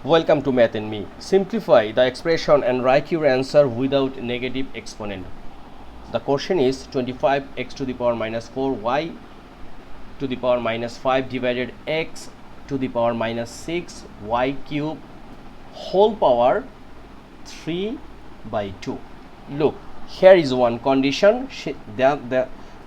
Welcome to Math and Me. Simplify the expression and write your answer without negative exponent. The question is 25x to the power minus 4 y to the power minus 5 divided x to the power minus 6 y cube whole power 3 by 2. Look, here is one condition.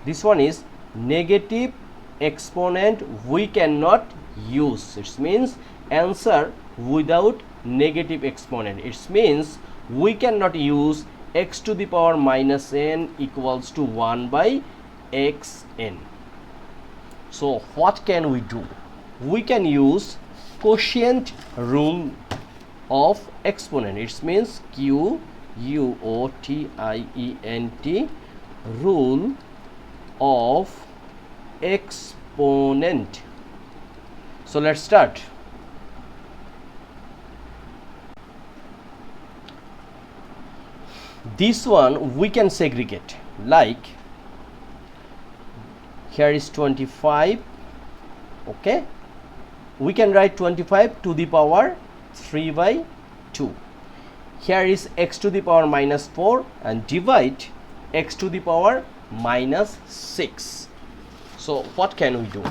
This one is negative exponent we cannot use. It means answer without negative exponent. It means we cannot use x to the power minus n equals to 1 by xn. So what can we do? We can use quotient rule of exponent. It means QUOTIENT rule of exponent. So let's start. This one we can segregate, like here is 25. Okay, we can write 25 to the power 3 by 2. Here is x to the power minus 4 and divide x to the power minus 6. So what can we do?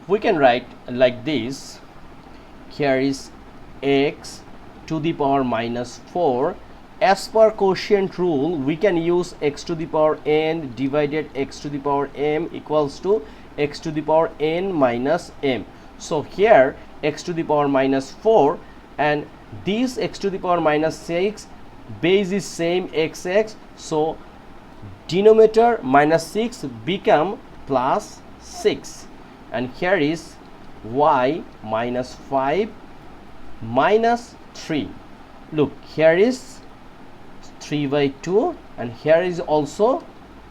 We can write like this. Here is x to the power minus 4. As per quotient rule, we can use x to the power n divided x to the power m equals to x to the power n minus m. So here x to the power minus 4 and this x to the power minus 6, base is same xx, so denominator minus 6 become plus 6, and here is y minus 5 minus 3. Look, here is 3 by 2 and here is also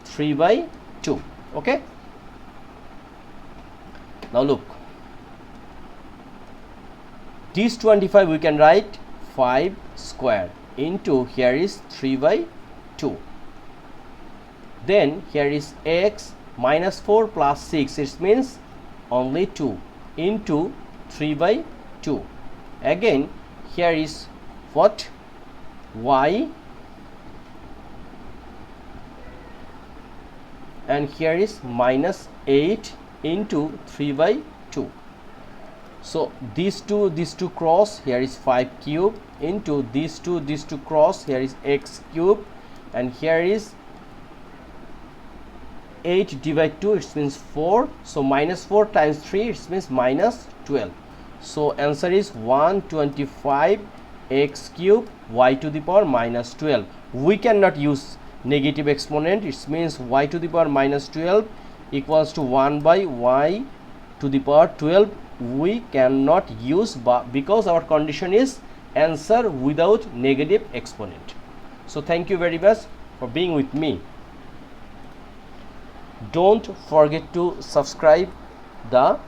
3 by 2. Okay, now look, this 25 we can write 5 square into here is 3 by 2. Then here is x minus 4 plus 6, it means only 2 into 3 by 2. Again here is what? Y, and here is minus 8 into 3 by 2. So these two cross, here is 5 cube into these two cross, here is x cube, and here is 8 divided 2, it means 4. So minus 4 times 3, it means minus 12. So answer is 125 x cube y to the power minus 12. We cannot use negative exponent. It means y to the power minus 12 equals to 1 by y to the power 12. We cannot use because our condition is answer without negative exponent. So thank you very much for being with me. Don't forget to subscribe button.